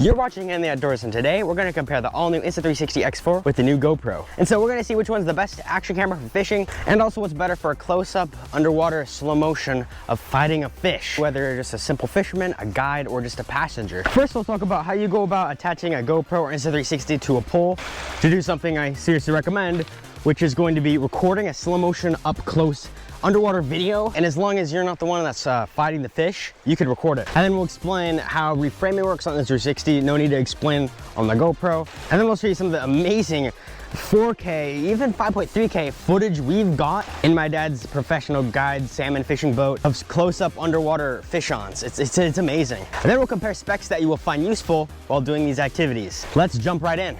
You're watching In the Outdoors, and today we're going to compare the all-new Insta360 X4 with the new GoPro. And so we're going to see which one's the best action camera for fishing, and also what's better for a close-up, underwater, slow motion of fighting a fish, whether you're just a simple fisherman, a guide, or just a passenger. First, we'll talk about how you go about attaching a GoPro or Insta360 to a pole to do something I seriously recommend, which is going to be recording a slow motion up close underwater video. And as long as you're not the one that's fighting the fish, you can record it. And then we'll explain how reframing works on the 360. No need to explain on the GoPro. And then we'll show you some of the amazing 4K, even 5.3K footage we've got in my dad's professional guide salmon fishing boat of close-up underwater fish-ons. It's amazing. And then we'll compare specs that you will find useful while doing these activities. Let's jump right in.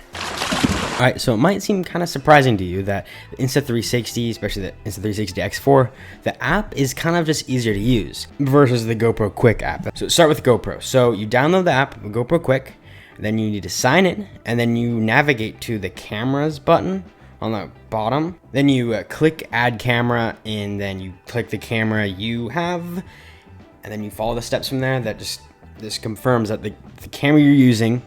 All right, so it might seem kind of surprising to you that the Insta360, especially the Insta360 X4, the app is kind of just easier to use versus the GoPro Quick app. So start with GoPro. So you download the app, GoPro Quick, then you need to sign in, and then you navigate to the cameras button on the bottom. Then you click add camera, and then you click the camera you have, and then you follow the steps from there. That just confirms that the camera you're using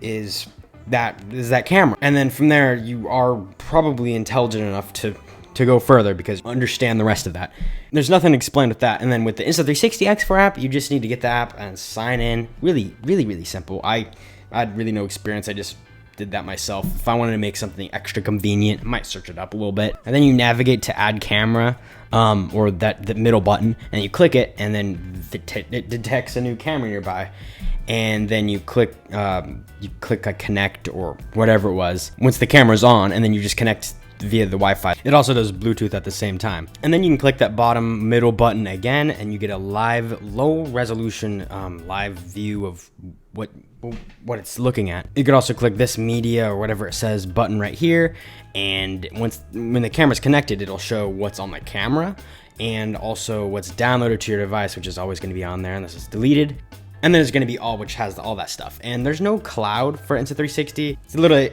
is that camera. And then from there, you are probably intelligent enough to go further because you understand the rest of that. There's nothing explained with that. And then with the Insta360 X4 app, you just need to get the app and sign in. Really simple. I had really no experience. I just did that myself. If I wanted to make something extra convenient, I might search it up a little bit. And then you navigate to add camera, or the middle button, and you click it, and then it detects a new camera nearby. And then you click a connect or whatever it was once the camera's on, and then you just connect via the Wi-Fi. It also does Bluetooth at the same time. And then you can click that bottom middle button again, and you get a live, low resolution live view of what it's looking at. You could also click this media or whatever it says button right here, and when the camera's connected, it'll show what's on the camera and also what's downloaded to your device, which is always going to be on there unless it's deleted. And then there's going to be which has all that stuff. And there's no cloud for Insta360.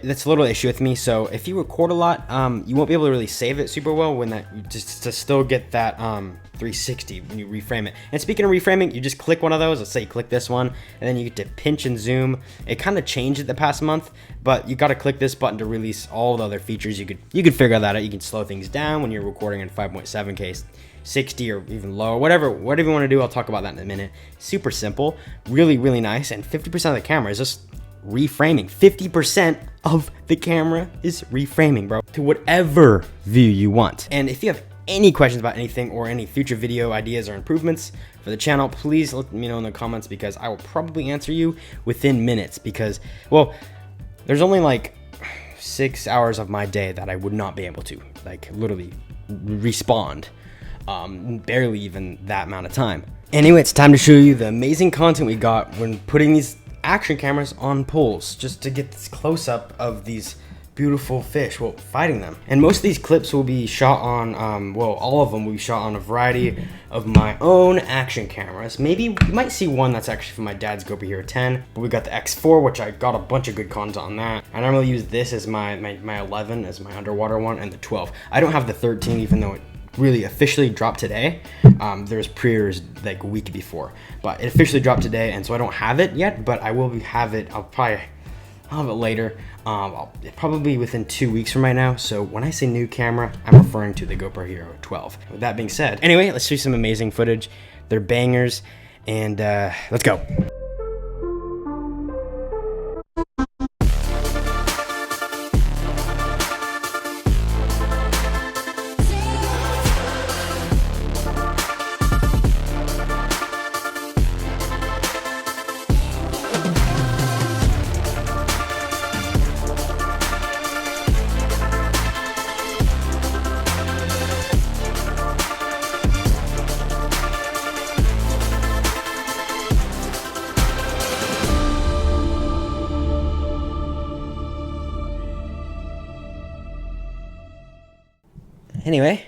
That's a little issue with me. So if you record a lot, you won't be able to really save it super well just to still get that 360 when you reframe it. And speaking of reframing, you just click one of those. Let's say you click this one, and then you get to pinch and zoom. It kind of changed it the past month, but you got to click this button to release all the other features. You could figure that out. You can slow things down when you're recording in 5.7K. 60 or even lower, whatever you want to do. I'll talk about that in a minute. Super simple, really nice, and 50% of the camera is just reframing. 50% of the camera is reframing, bro, to whatever view you want. And if you have any questions about anything or any future video ideas or improvements for the channel, please let me know in the comments, because I will probably answer you within minutes, because, well, there's only like 6 hours of my day that I would not be able to, like, literally respond. Barely even that amount of time. Anyway, it's time to show you the amazing content we got when putting these action cameras on poles, just to get this close-up of these beautiful fish, well, fighting them. And most of these clips will be shot on, well, all of them will be shot on a variety of my own action cameras. Maybe you might see one that's actually from my dad's GoPro Hero 10, but we got the X4, which I got a bunch of good content on that. I normally use this as my 11 as my underwater one, and the 12. I don't have the 13, even though it really officially dropped today. There's pre-orders like a week before, but it officially dropped today, and so I don't have it yet, but I will have it. I'll have it later, probably within 2 weeks from right now. So when I say new camera, I'm referring to the GoPro Hero 12. With that being said, anyway, let's see some amazing footage. They're bangers, and let's go. Anyway,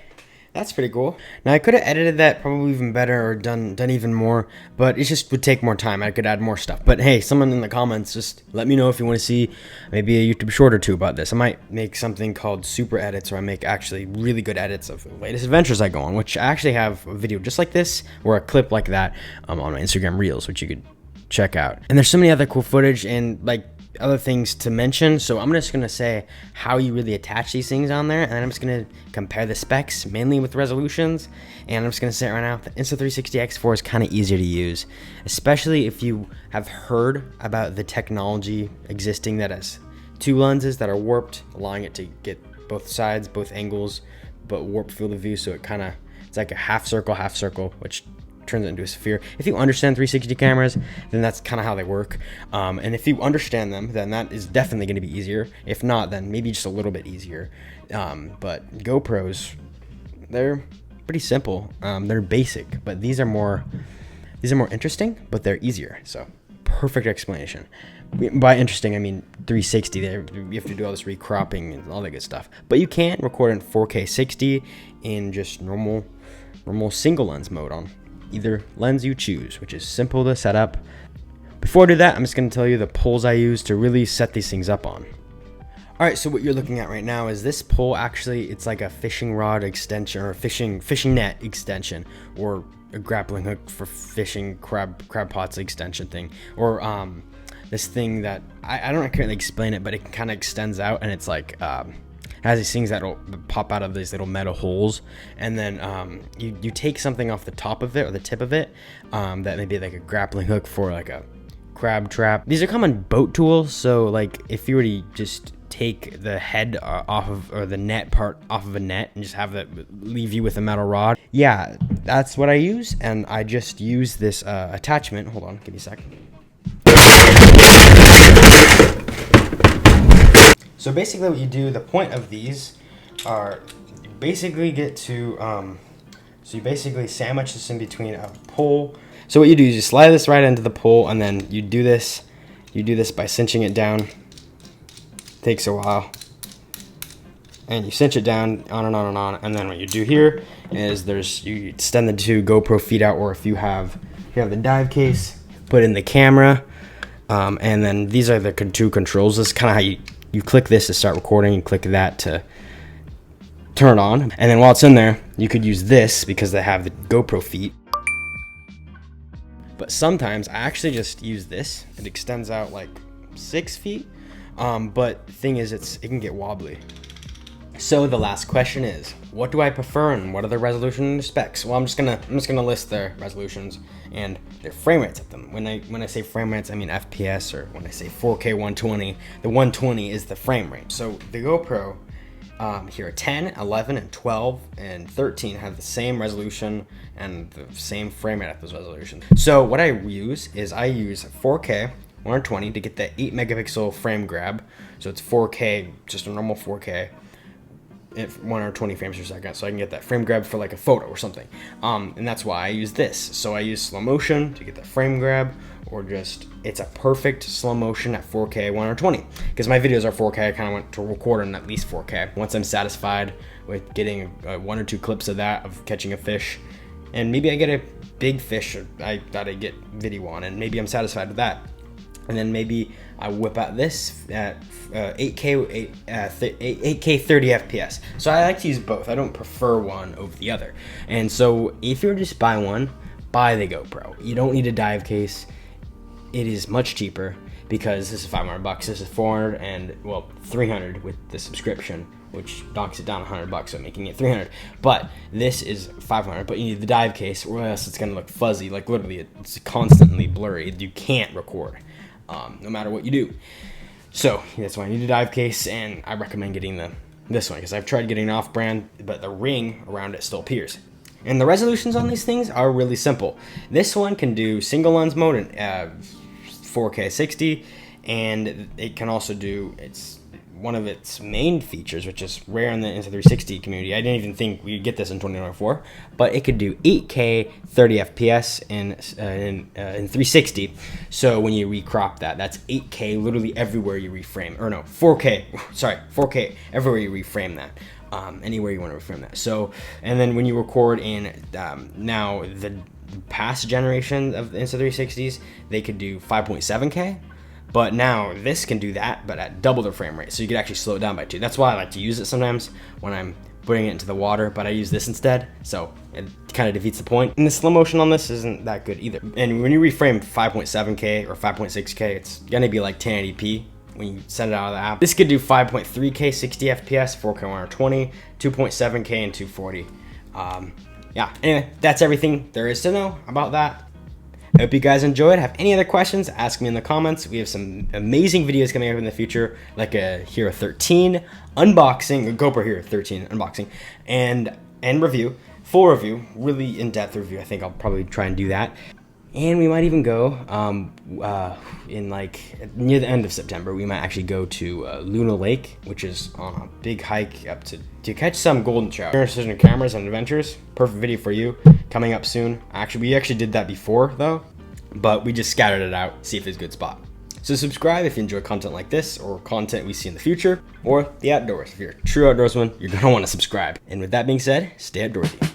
that's pretty cool. Now I could have edited that probably even better or done even more, but it just would take more time. I could add more stuff. But hey, someone in the comments, just let me know if you want to see maybe a YouTube short or two about this. I might make something called super edits, where I make actually really good edits of the latest adventures I go on, which I actually have a video just like this or a clip like that on my Instagram Reels, which you could check out. And there's so many other cool footage and like other things to mention, so I'm just gonna say how you really attach these things on there, and then I'm just gonna compare the specs mainly with resolutions. And I'm just gonna say it right now, the Insta360 X4 is kind of easier to use, especially if you have heard about the technology existing that has two lenses that are warped, allowing it to get both sides, both angles, but warped field of view, so it's like a half circle, which turns it into a sphere. If you understand 360 cameras, then that's kind of how they work. And if you understand them, then that is definitely going to be easier. If not, then maybe just a little bit easier. But GoPros, they're pretty simple. They're basic, but these are more interesting, but they're easier. So perfect explanation. By interesting, I mean 360. There, you have to do all this recropping and all that good stuff. But you can record in 4K 60 in just normal single lens mode on either lens you choose, which is simple to set up. Before I do that, I'm just going to tell you the poles I use to really set these things up on. All right, so what you're looking at right now is this pole. Actually, it's like a fishing rod extension, or a fishing net extension, or a grappling hook for fishing crab pots extension thing, or this thing that I don't currently explain it, but it kind of extends out, and it's like has these things that'll pop out of these little metal holes, and then you take something off the top of it or the tip of it, that may be like a grappling hook for like a crab trap. These are common boat tools, so like if you were to just take the head off of, or the net part off of a net, and just have that leave you with a metal rod. Yeah, that's what I use, and I just use this attachment. Hold on, give me a second. So basically what you do, the point of these are, you basically get to, so you basically sandwich this in between a pole. So what you do is you slide this right into the pole, and then you do this by cinching it down. Takes a while. And you cinch it down, on and on and on. And then what you do here is you extend the two GoPro feet out, or if you have the dive case, put in the camera, and then these are the two controls. This is kind of how you click this to start recording, and click that to turn it on. And then while it's in there, you could use this because they have the GoPro feet. But sometimes I actually just use this. It extends out like 6 feet. But the thing is, it can get wobbly. So the last question is, what do I prefer, and what are the resolution specs? Well, I'm just gonna list their resolutions and their frame rates of them. When I say frame rates, I mean FPS, or when I say 4K 120, the 120 is the frame rate. So the GoPro here, 10, 11, and 12, and 13 have the same resolution and the same frame rate at those resolutions. So what I use 4K 120 to get that 8 megapixel frame grab. So it's 4K, just a normal 4K, at 120 frames per second. So I can get that frame grab for like a photo or something. And that's why I use this. So I use slow motion to get that frame grab, or just, it's a perfect slow motion at 4K 120. Because my videos are 4K, I kind of want to record in at least 4K. Once I'm satisfied with getting 1 or 2 clips of that, of catching a fish, and maybe I get a big fish that I get video on, and maybe I'm satisfied with that. And then maybe I whip out this at 8K 30 FPS. So I like to use both. I don't prefer one over the other. And so if you're just buy one, buy the GoPro. You don't need a dive case. It is much cheaper, because this is $500. This is 400, and well, 300 with the subscription, which knocks it down $100, so making it 300. But this is 500. But you need the dive case, or else it's gonna look fuzzy. Like literally, it's constantly blurry. You can't record. No matter what you do. So that's why I need a dive case, and I recommend getting this one, because I've tried getting an off-brand, but the ring around it still appears. And the resolutions on these things are really simple. This one can do single lens mode in 4K 60, and it can also do, it's one of its main features, which is rare in the Insta360 community. I didn't even think we'd get this in 2024, but it could do 8K 30 FPS in 360. So when you recrop that's 8K literally everywhere you reframe, or no, 4K everywhere you reframe that. Anywhere you want to reframe that. So, and then when you record in now the past generation of the Insta360s, they could do 5.7K. But now this can do that, but at double the frame rate. So you could actually slow it down by 2. That's why I like to use it sometimes when I'm putting it into the water, but I use this instead, so it kind of defeats the point. And the slow motion on this isn't that good either. And when you reframe 5.7K or 5.6K, it's gonna be like 1080p when you send it out of the app. This could do 5.3K 60 FPS, 4K 120, 2.7K and 240. Yeah, anyway, that's everything there is to know about that. I hope you guys enjoyed. Have any other questions, ask me in the comments. We have some amazing videos coming up in the future, like a Hero 13 unboxing, a GoPro Hero 13 unboxing, and review, full review, really in-depth review. I think I'll probably try and do that. And we might even go in like near the end of September. We might actually go to Luna Lake, which is on a big hike up to catch some golden trout. Precision cameras and adventures, perfect video for you. Coming up soon. We actually did that before though, but we just scattered it out. See if it's a good spot. So subscribe if you enjoy content like this or content we see in the future or the outdoors. If you're a true outdoorsman, you're gonna want to subscribe. And with that being said, stay outdoorsy.